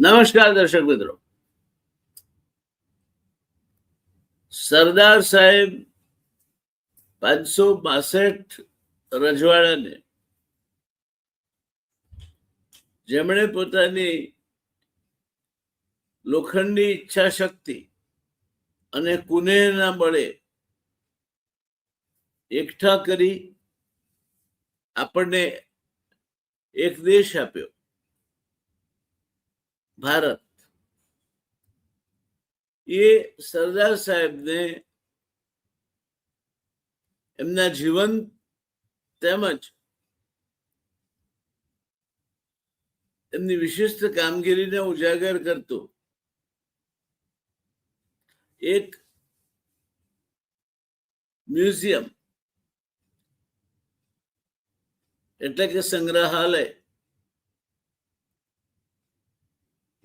નમસ્કાર દર્શક મિત્રો. સરદાર સાહેબ 562 રજવાડાને જેમણે પોતાની લોખંડી ઈચ્છા શક્તિ અને કુનેહના બળે એકઠા કરી આપણને એક દેશ આપ્યો, ભારત. એ સરદાર સાહેબને એમના જીવન તેમજ એમની વિશિષ્ટ કામગીરીને ઉજાગર કરતું એક મ્યુઝિયમ એટલે કે સંગ્રહાલય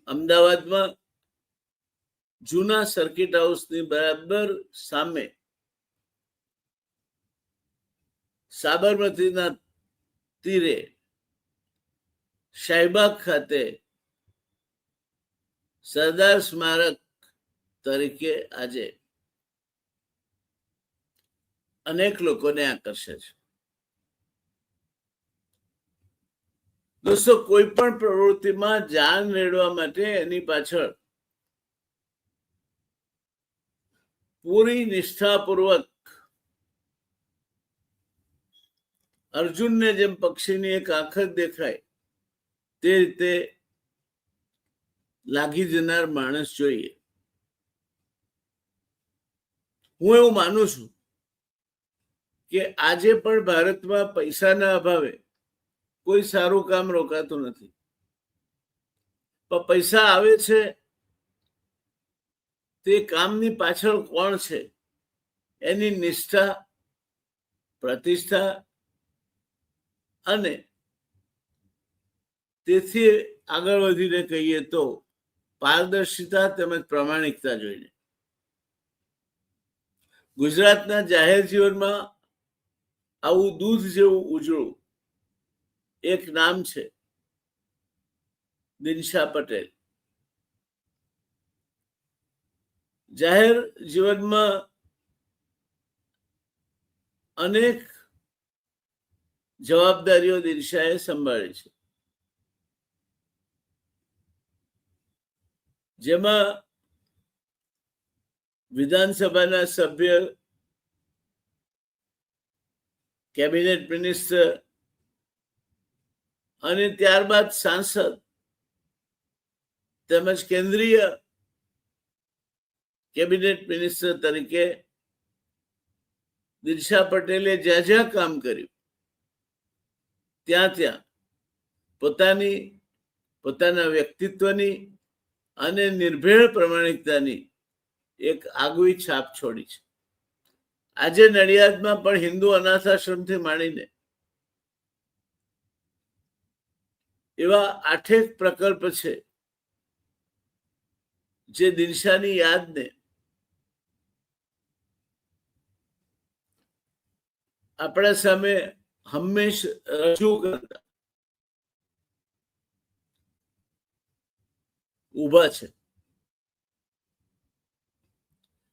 અમદાવાદમાં જૂના સર્કિટ હાઉસની બરાબર સામે સાબરમતીના તીરે શાહીબાગ ખાતે સરદાર સ્મારક તરીકે આજે અનેક લોકોને આકર્ષે છે. દોસ્તો, કોઈ પણ પ્રવૃત્તિમાં જાન રેડવા માટે એની પાછળ પૂરી નિષ્ઠાપૂર્વક અર્જુનને જેમ પક્ષીની એક આંખ જ દેખાય તે રીતે લાગી જનાર માણસ જોઈએ. હું એવું માનું છું કે આજે પણ ભારતમાં પૈસાના અભાવે કોઈ સારું કામ રોકાતું નથી, પણ પૈસા આવે છે તે કામની પાછળ કોણ છે એની નિષ્ઠા, પ્રતિષ્ઠા અને તેથી આગળ વધીને કહીએ તો પારદર્શિતા તેમજ પ્રામાણિકતા જોઈને. ગુજરાતના જાહેર જીવનમાં આવું દૂધ જેવું ઉજળું એક નામ છે દિનશા પટેલ. જાહેર જીવનમાં અનેક જવાબદારીઓ દિનશાએ સંભાળી છે, જેમાં વિધાનસભાના સભ્ય, કેબિનેટ મિનિસ્ટર અને ત્યારબાદ સાંસદ તેમજ કેન્દ્રીય કેબિનેટ મિનિસ્ટર તરીકે દિનશા પટેલે જ્યાં જ્યાં કામ કર્યું ત્યાં પોતાના વ્યક્તિત્વની અને નિર્ભેળ પ્રમાણિકતાની એક આગવી છાપ છોડી છે. આજે નડિયાદમાં પણ હિન્દુ અનાથ આશ્રમથી માંડીને એવા 8 પ્રકલ્પ છે જે દિનશાની યાદને આપણા સામે હંમેશ રજૂ કરતા ઊભા છે.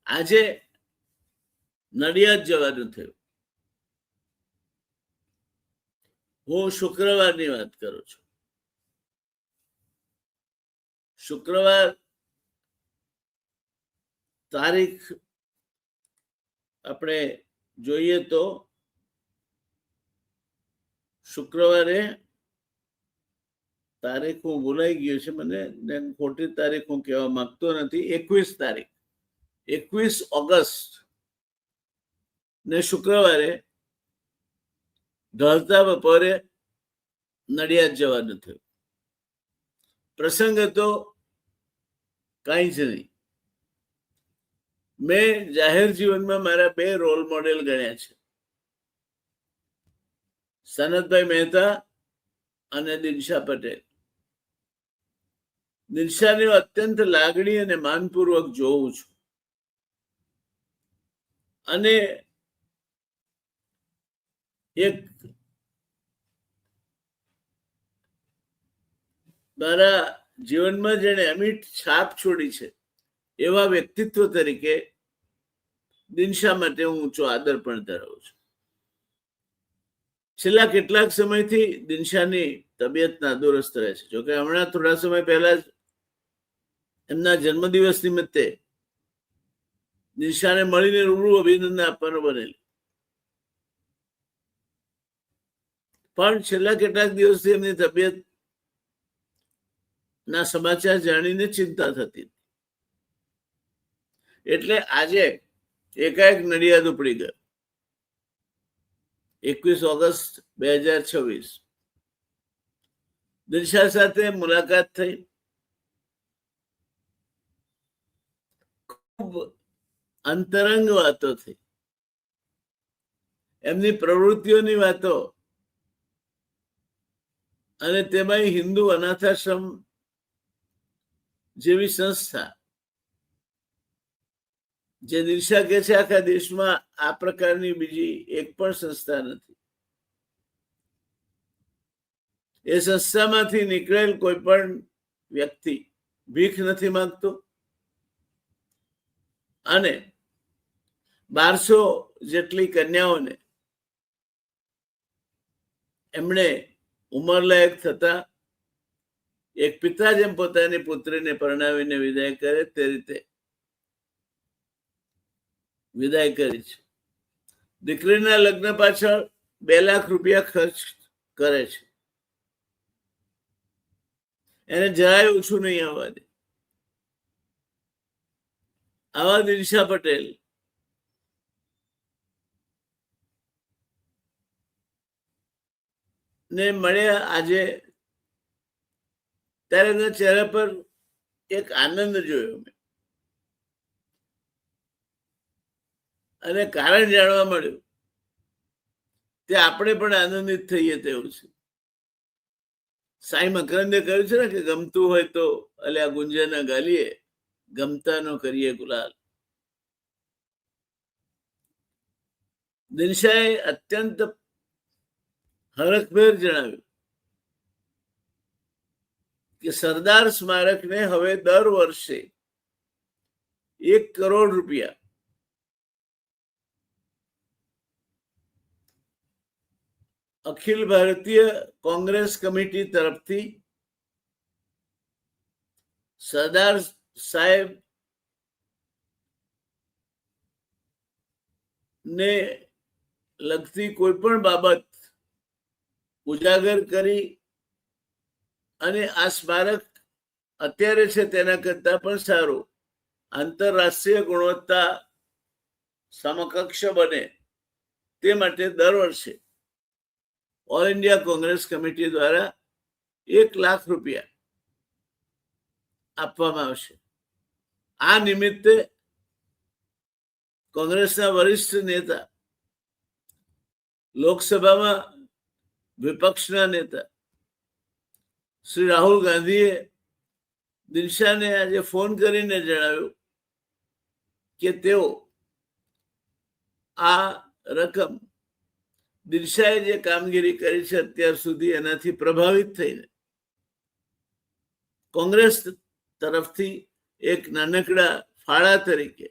આજે નડિયાદ જવાનું થયું. હું શુક્રવારની વાત કરું છું. શુક્રવાર તારીખ આપણે જોઈએ તો શુક્રવારે તારીખ હું ભૂલાઈ ગયો છે, મને ખોટી તારીખ હું કહેવા માંગતો નથી. 21 તારીખ 21 ઓગસ્ટ ને શુક્રવારે ઢળતા બપોરે નડિયાદ જવાનું થયું. પ્રસંગ હતો કાંઈ જ નહીં. મેં જાહેર જીવનમાં મારા 2 રોલ મોડેલ ગણ્યા છે, સનતભાઈ મહેતા અને દિનશા પટેલ. દિનશાને અત્યંત લાગણી અને માનપૂર્વક જોઉં છું અને એક મારા જીવનમાં જેણે અમિટ છાપ છોડી છે એવા વ્યક્તિત્વ તરીકે દિનશા માટે હું ઊંચો આદર પણ ધરાવું છું. છેલ્લા કેટલાક સમયથી દિનશાની તબિયત નાદુરસ્ત રહે છે. જોકે હમણાં થોડા સમય પહેલા જ એમના જન્મદિવસ નિમિત્તે દિનશાને મળીને રૂબરૂ અભિનંદન આપવાનું બનેલું, પણ છેલ્લા કેટલાક દિવસથી એમની તબિયત ના સમાચાર જાણીને ચિંતા થતી, એટલે આજે એકાએક નડિયાદ ઉપડી ગયો. 21 ઓગસ્ટ 2026 દિનશા સાથે મુલાકાત થઈ. ખૂબ અંતરંગ વાતો થઈ, એમની પ્રવૃત્તિઓની વાતો, અને તેમાં હિન્દુ અનાથાશ્રમ જેવી સંસ્થા, જે દિનશા કે છે આખા દેશમાં આ પ્રકારની બીજી એક પણ સંસ્થા નથી. એ સંસ્થામાંથી નીકળેલ કોઈ પણ વ્યક્તિ ભીખ નથી માંગતો, અને 1200 જેટલી કન્યાઓને એમણે ઉંમરલાયક થતા એક પિતા જેમ પોતાની પુત્રીને પરણાવીને વિદાય કરે તે રીતે વિદાય કરી છે. દીકરીના લગ્ન પાછળ 2 લાખ રૂપિયા ખર્ચ કરે છે. એને જરાય ઓછું નહીં આવવા દે. આવા દિનશા પટેલ ને મળ્યા આજે, ત્યારે એના ચહેરા પર એક આનંદ જોયો મેં, અને કારણ જાણવા મળ્યું તે આપણે પણ આનંદિત થઈએ તેવું છે. સાઈ મકરંદે કહ્યું છે ને કે ગમતું હોય તો અલ્યા ગુંજના ગાલીએ, ગમતા નો કરીએ ગુલાલ. દિનશાએ અત્યંત હરખભેર જણાવ્યું કે સરદાર સ્મારકને હવે દર વર્ષે 1 કરોડ રૂપિયા અખિલ ભારતીય કોંગ્રેસ કમિટી તરફથી સરદાર સાહેબ ને લગતી કોઈ પણ બાબત ઉજાગર કરી, અને આ સ્મારક અત્યારે છે તેના કરતા પણ સારું આંતરરાષ્ટ્રીય ગુણવત્તા સમકક્ષ બને તે માટે દર વર્ષે ઓલ ઇન્ડિયા કોંગ્રેસ કમિટી દ્વારા 1 લાખ રૂપિયા આપવામાં આવશે. આ નિમિત્તે કોંગ્રેસના વરિષ્ઠ નેતા, લોકસભામાં વિપક્ષના નેતા શ્રી રાહુલ ગાંધીએ દિનશાને આજે ફોન કરીને જણાવ્યું કે તેઓ આ રકમ દિનશાએ જે કામગીરી કરી છે અત્યાર સુધી એનાથી પ્રભાવિત થઈને કોંગ્રેસ તરફથી એક નાનકડા ફાળા તરીકે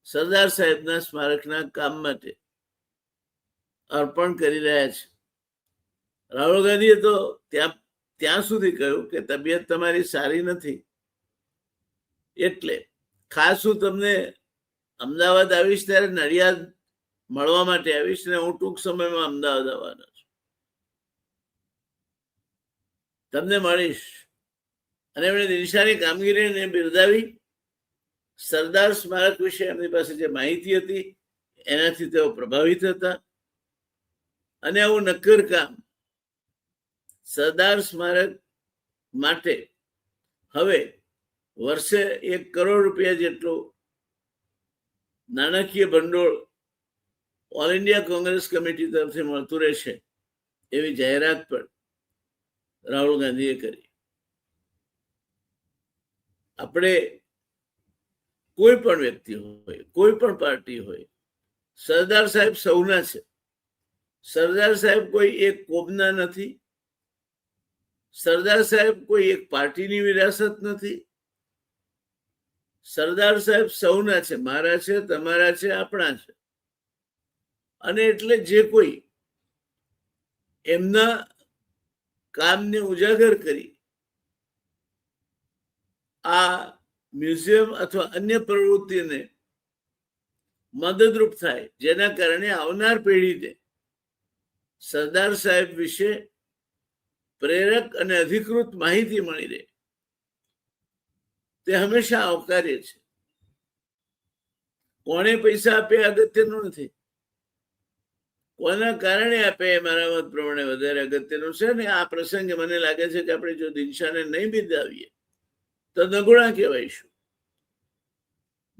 સરદાર સાહેબના સ્મારકના કામ માટે અર્પણ કરી રહ્યા છે. રાહુલ ગાંધીએ તો ત્યાં સુધી કહ્યું કે તબિયત તમારી સારી નથી, એટલે ખાસ હું તમને અમદાવાદ આવીશ ત્યારે નડિયાદ મળવા માટે આવીશ, ને હું ટૂંક સમયમાં અમદાવાદ આવવાનો છું, તમને મળીશ. અને એમણે દિનશાની કામગીરીને બિરદાવી. સરદાર સ્મારક વિશે એમની પાસે જે માહિતી હતી એનાથી તેઓ પ્રભાવિત હતા, અને આવું નક્કર કામ સરદાર સ્મારક માટે હવે વર્ષે 1 કરોડ રૂપિયા જેટલું નાણાકીય ભંડોળ ઓલ ઇન્ડિયા કોંગ્રેસ કમિટી તરફથી મળતું રહેશે એવી જાહેરાત પણ રાહુલ ગાંધીએ કરી. આપણે કોઈ પણ વ્યક્તિ હોય, કોઈ પણ પાર્ટી હોય, સરદાર સાહેબ સૌના છે. સરદાર સાહેબ કોઈ એક કોમના નથી, સરદાર સાહેબ કોઈ એક પાર્ટીની વિરાસત નથી. સરદાર સાહેબ સૌના છે, મારા છે, તમારા છે, આપણા છે. અને એટલે જે કોઈ એમના કામને ઉજાગર કરી આ મ્યુઝિયમ અથવા અન્ય પ્રવૃત્તિને મદદરૂપ થાય, જેના કારણે આવનાર પેઢીને સરદાર સાહેબ વિશે પ્રેરક અને અધિકૃત માહિતી મળી રહે, તે હંમેશા આવકાર્ય છે. કોણે પૈસા આપે અગત્યનું નથી, કોના કારણે આપે એ મારા મત પ્રમાણે વધારે અગત્યનું છે. ને આ પ્રસંગે મને લાગે છે કે આપણે જો દિનશાને નહીં બિરદાવીએ તો નગુણા કહેવાયશું.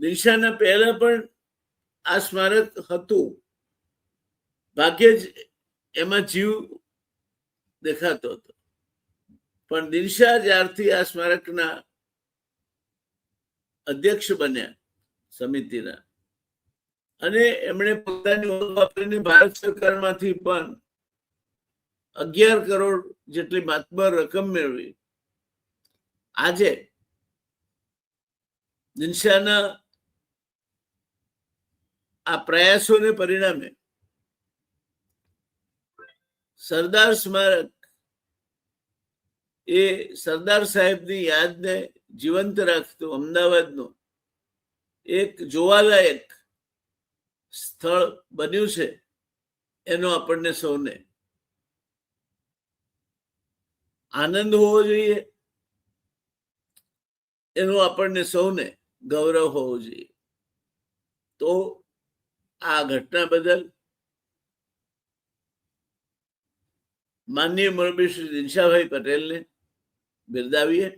દિનશાના પહેલા પણ આ સ્મારક હતું, ભાગ્યે જ એમાં જીવ દેખાતો હતો. પણ દિનશા જ્યારથી આ સ્મારકના અધ્યક્ષ બન્યા સમિતિના, અને એમણે પોતાની ઓળખ વાપરીને ભારત સરકારમાંથી પણ 11 કરોડ જેટલી માતબર રકમ મેળવી. આજે દિનશાના આ પ્રયાસોને પરિણામે સરદાર સ્મારક એ સરદાર સાહેબની યાદને જીવંત રાખતું અમદાવાદનું એક જોવાલાયક સ્થળ બન્યું છે. એનો આપણને સૌને આનંદ હોવો જોઈએ, એનો આપણને સૌને ગૌરવ હોવો જોઈએ. તો આ ઘટના બદલ માનનીય મુરબ્બી શ્રી દિનશાભાઈ પટેલને બિરદાવીએ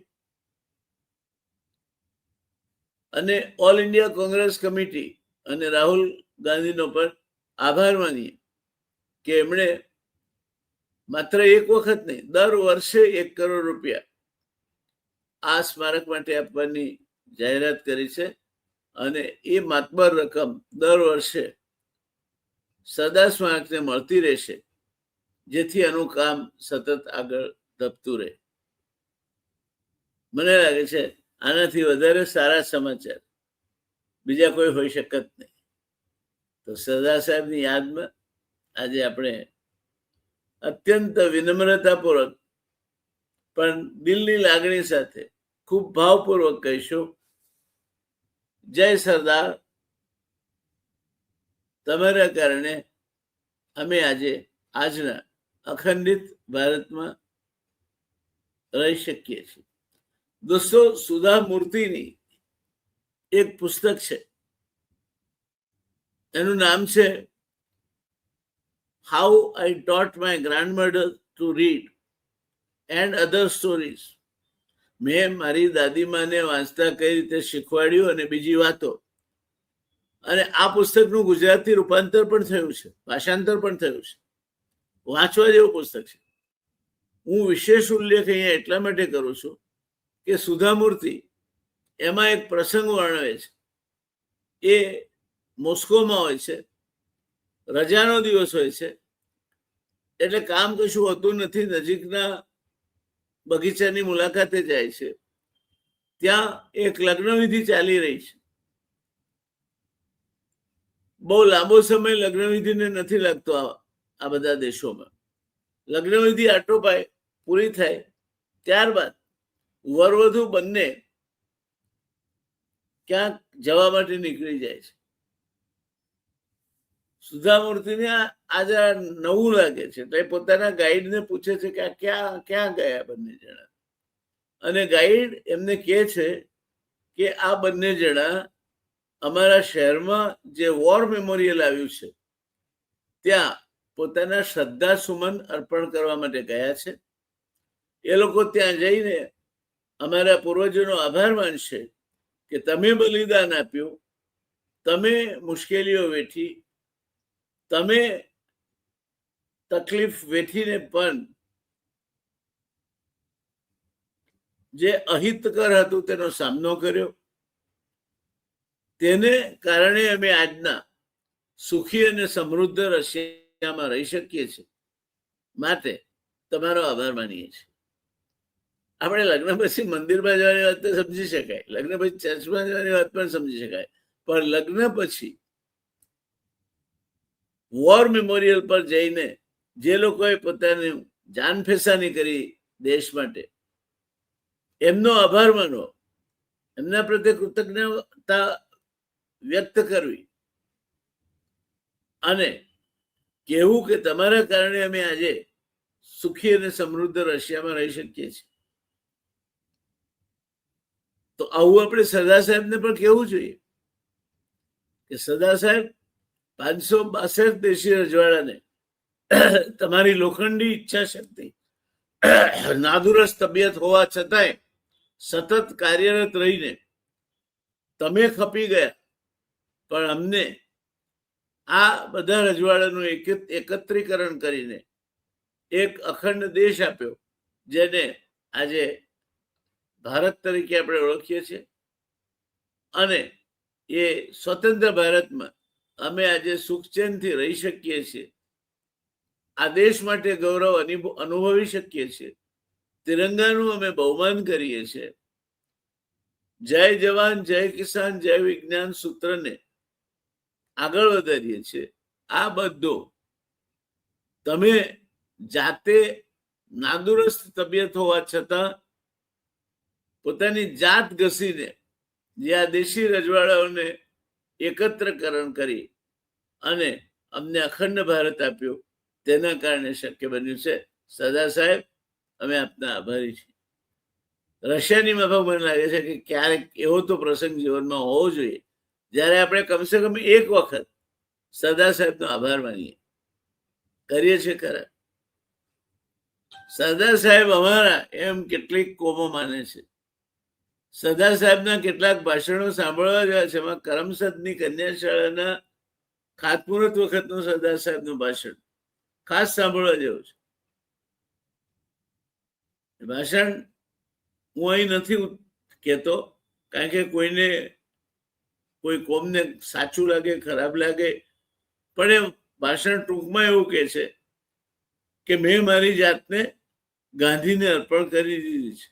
અને ઓલ ઇન્ડિયા કોંગ્રેસ કમિટી અને રાહુલ ગાંધીનો પણ આભાર માનીએ કે એમણે માત્ર એક વખત નહીં, દર વર્ષે 1 કરોડ રૂપિયા આ સ્મારક માટે આપવાની જાહેરાત કરી છે. અને એ માતબર રકમ દર વર્ષે સરદાર સ્મારકને મળતી રહેશે, જેથી આનું કામ સતત આગળ ધપતું રહે. મને લાગે છે આનાથી વધારે સારા સમાચાર બીજા કોઈ હોઈ શકત નહીં. તો સરદાર સાહેબની યાદમાં આજે આપણે અત્યંત વિનમ્રતાપૂર્વક પણ દિલની લાગણી સાથે ખૂબ ભાવપૂર્વક કહીશું, જય સરદાર. તમારા કારણે અમે આજે આજના અખંડિત ભારતમાં રહી શકીએ છીએ. દોસ્તો, સુધા મૂર્તિની એક પુસ્તક છે, એનું નામ છે how I taught my grandmother to read and other stories. મેં મારી દાદીમાને વાંચતા કઈ રીતે શીખવાડ્યું અને બીજી વાતો. અને આ પુસ્તકનું ગુજરાતી રૂપાંતર પણ થયું છે, ભાષાંતર પણ થયું છે. વાંચવા જેવું પુસ્તક છે. હું વિશેષ ઉલ્લેખ અહીંયા એટલા માટે કરું છું કે સુધા મૂર્તિ એમાં એક પ્રસંગ વર્ણવે છે. એ મોસ્કોમાં હોય છે, રજાનો દિવસ હોય છે, એટલે કામ કશું હોતું નથી. નજીકના બગીચાની મુલાકાતે જાય છે. ત્યાં એક લગ્નવિધિ ચાલી રહી છે. બહુ લાંબો સમય લગ્નવિધિને નથી લાગતો આ બધા દેશોમાં. લગ્નવિધિ આટોપાય પૂરી થાય ત્યારબાદ વરવધુ બંને ક્યાંક જવા માટે નીકળી જાય છે. સુધા મૂર્તિને આજે નવું લાગે છે, એટલે પોતાના ગાઈડને પૂછે છે કે આ ક્યાં ગયા બંને જણા. અને ગાઈડ એમને કહે છે કે આ બંને જણા અમારા શહેરમાં જે વોર મેમોરિયલ આવ્યું છે ત્યાં પોતાના શ્રદ્ધા સુમન અર્પણ કરવા માટે ગયા છે. એ લોકો ત્યાં જઈને અમારા પૂર્વજોનો આભાર માનશે કે તમે બલિદાન આપ્યું, તમે મુશ્કેલીઓ વેઠી, તમે તકલીફ વેઠીને પણ જે અહિતકર હતું તેનો સામનો કર્યો. તેને કારણે અમે આજના સુખી અને સમૃદ્ધ રશિયામાં રહી શકીએ છીએ. માટે તમારો આભાર માનીએ છીએ. આપણે લગ્ન પછી મંદિરમાં જવાની વાત તો સમજી શકાય, લગ્ન પછી ચર્ચમાં જવાની વાત પણ સમજી શકાય, પણ લગ્ન પછી વોર મેમોરિયલ પર જઈને જે લોકોએ પોતાની જાન ફેસાની કરી દેશ માટે, એમનો આભાર માનવો, એમના પ્રત્યે કૃતજ્ઞતા વ્યક્ત કરવી અને કહેવું કે તમારા કારણે અમે આજે સુખી અને સમૃદ્ધ રશિયામાં રહી શકીએ છીએ. તો આવું આપણે સરદાર સાહેબને પણ કહેવું જોઈએ કે સરદાર સાહેબ 562 દેશી રજવાડાને તમારી લોખંડી ઈચ્છા શક્તિ, નાદુરસ્ત તબિયત હોવા છતાંય સતત કાર્યરત રહીને તમે ખપી ગયા, પણ અમને આ બધા રજવાડાનું એકત્રીકરણ કરીને એક અખંડ દેશ આપ્યો, જેને આજે ભારત તરીકે આપણે ઓળખીએ છીએ. અને એ સ્વતંત્ર ભારતમાં અમે આજે સુખચેનથી રહી શકીએ છીએ, આ દેશ માટે ગૌરવ અનુભવી શકીએ છીએ, તિરંગાનું અમે બહુમાન કરીએ છીએ. જય જવાન જય કિસાન જય વિજ્ઞાન સૂત્રને આગળ વધારીએ છીએ. આ બધો તમે જાતે નાદુરસ્ત તબિયત હોવા છતાં પોતાની જાત ઘસીને જે આ દેશી રજવાડાઓને એકત્રકરણ કરી અને અમને અખંડ ભારત આપ્યું, તેના કારણે શક્ય બન્યું છે. સરદાર સાહેબ, અમે આપના આભારી છીએ. રશિયાની માફક મને લાગે છે કે ક્યારેક એવો તો પ્રસંગ જીવનમાં હોવો જોઈએ જ્યારે આપણે કમસે કમ એક વખત સરદાર સાહેબનો આભાર માનીએ. કરીએ છીએ ખરા? સરદાર સાહેબ અમારા એમ કેટલીક કોમો માને છે. સરદાર સાહેબના કેટલાક ભાષણો સાંભળવા ગયા છે. એમાં કરમસદની કન્યા શાળાના ખાતમુહૂર્ત વખતનું સરદાર સાહેબનું ભાષણ ખાસ સાંભળવા જેવું છે. ભાષણ હું અહીં નથી કહેતો, કારણ કે કોઈને કોઈ કોમને સાચું લાગે, ખરાબ લાગે, પણ એ ભાષણ ટૂંકમાં એવું કહે છે કે મેં મારી જાતને ગાંધીને અર્પણ કરી દીધી છે.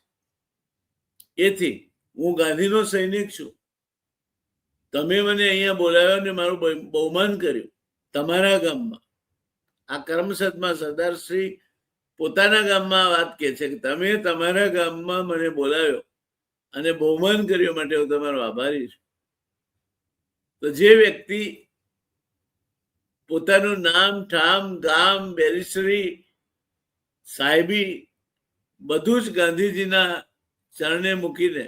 એથી હું ગાંધીનો સૈનિક છું. તમે મને અહીંયા બોલાવ્યો ને મારું બહુમાન કર્યું તમારા ગામમાં. આ કરમસદમાં સરદાર શ્રી પોતાના ગામમાં વાત કહે છે કે તમે તમારા ગામમાં મને બોલાવ્યો અને બહુમાન કર્યો માટે હું તમારો આભારી છું. તો જે વ્યક્તિ પોતાનું નામ, ઠામ, ગામ, બેરિસ્ટરી, સાહેબી બધું જ ગાંધીજીના ચરણે મૂકીને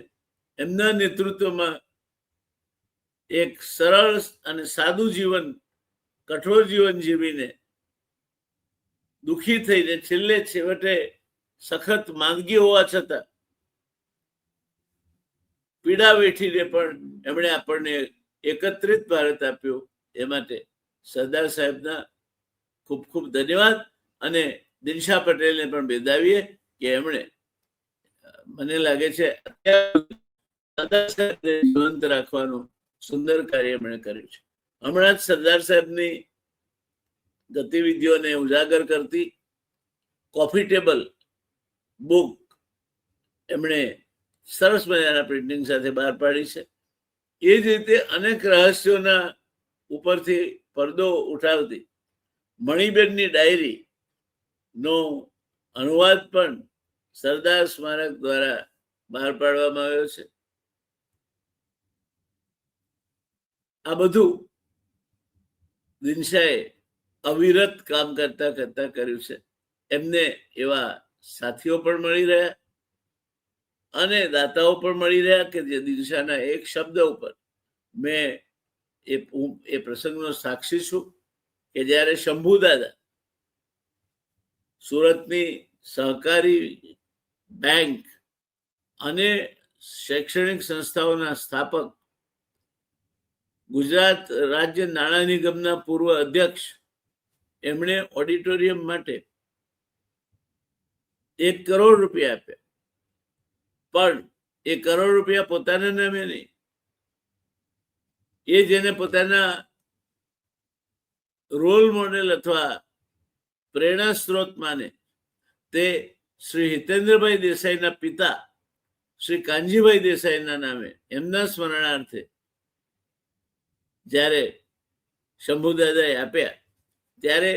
એમના નેતૃત્વમાં એક સરળ અને સાદું જીવન, કઠોર જીવન જીવીને દુઃખી થઈને છેવટે સખત માંદગી હોવા છતાં પીડા વેઠીને પણ એમણે આપણને એકત્રિત ભારત આપ્યું. એ માટે સરદાર સાહેબના ખૂબ ખૂબ ધન્યવાદ. અને દિનશા પટેલને પણ બિરદાવીએ કે એમણે, મને લાગે છે સરદાર સાહેબને જીવંત રાખવાનું સુંદર કાર્ય એમણે કર્યું છે. હમણાં જ સરદાર સાહેબની ગતિવિધિઓને ઉજાગર કરતી કોફી ટેબલ બુક એમણે સરસ મજાના પ્રિન્ટિંગ સાથે બહાર પાડી છે. એ જ રીતે અનેક રહસ્યોના ઉપરથી પડદો ઉઠાવતી મણિબેનની ડાયરી નો અનુવાદ પણ સરદાર સ્મારક દ્વારા બહાર પાડવામાં આવ્યો છે. આ બધું દિનશાએ અવિરત કામ કરતા કરતા કર્યું છે. એમને એવા સાથીઓ પણ મળી રહ્યા અને દાતાઓ પણ મળી રહ્યા કે જે દિનશાના એક શબ્દ ઉપર મેં એ પ્રસંગનો સાક્ષી છું કે જ્યારે શંભુ દાદા સુરતની સહકારી બેંક અને શૈક્ષણિક સંસ્થાઓના સ્થાપક, ગુજરાત રાજ્ય નાણાં નિગમના પૂર્વ અધ્યક્ષ, એમણે ઓડિટોરિયમ માટે 1 કરોડ રૂપિયા આપ્યા. પણ એ કરોડ રૂપિયા પોતાના નામે નહીં, એ જેને પોતાના રોલ મોડેલ અથવા પ્રેરણા સ્ત્રોત માને તે શ્રી હિતેન્દ્રભાઈ દેસાઈના પિતા શ્રી કાનજીભાઈ દેસાઈના નામે એમના સ્મરણાર્થે જ્યારે શંભુદાદાએ આપ્યા ત્યારે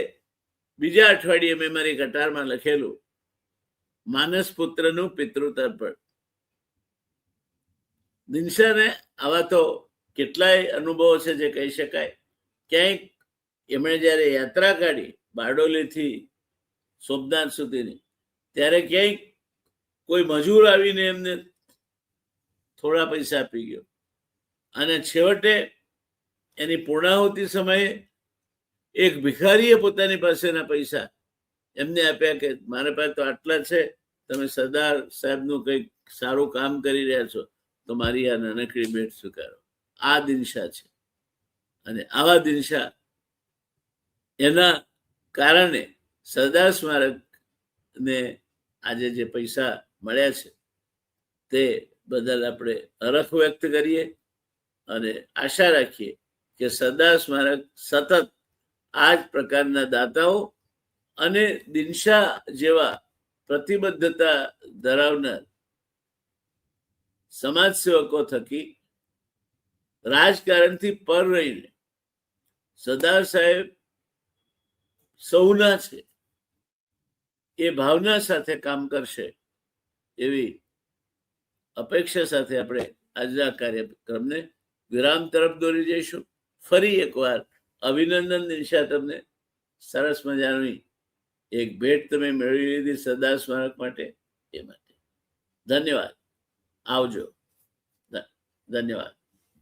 બીજા અઠવાડિયે મેં મારી કટારમાં લખેલું માનસ પુત્રનું પિતૃતર્પણ. દિનશાને આવા તો કેટલાય અનુભવો છે જે કહી શકાય. ક્યાંક એમણે જ્યારે યાત્રા કાઢી બારડોલીથી સોમનાથ સુધીની, ત્યારે ક્યાંક કોઈ મજૂર આવીને એમને થોડા પૈસા આપી ગયો, અને છેવટે એની પૂર્ણાહુતિ સમયે એક ભિખારીએ પોતાની પાસેના પૈસા એમને આપ્યા કે મારા પાસે તો આટલા છે, તમે સરદાર સાહેબનું કંઈક સારું કામ કરી રહ્યા છો તો મારી આ નાનકડી ભેટ સ્વીકારો. આ દિનશા છે. અને આવા દિનશા એના કારણે સરદાર સ્મારકને આજે જે પૈસા મળ્યા છે તે બદલ આપણે હરખ વ્યક્ત કરીએ અને આશા રાખીએ કે સરદાર સ્મારક સતત આ જ પ્રકારના દાતાઓ અને દિનશા જેવા પ્રતિબદ્ધતા ધરાવનાર સમાજ સેવકો થકી રાજકારણથી પર રહીને સરદાર સાહેબ સૌના છે એ ભાવના સાથે કામ કરશે એવી અપેક્ષા સાથે આપણે આજના કાર્યક્રમને વિરામ તરફ દોરી જઈશું. ફરી એકવાર અભિનંદન દિનશા, તમને સરસ મજાની એક ભેટ તમે મેળવી લીધી સરદાર સ્મારક માટે, એ માટે ધન્યવાદ. આવજો. ધન્યવાદ.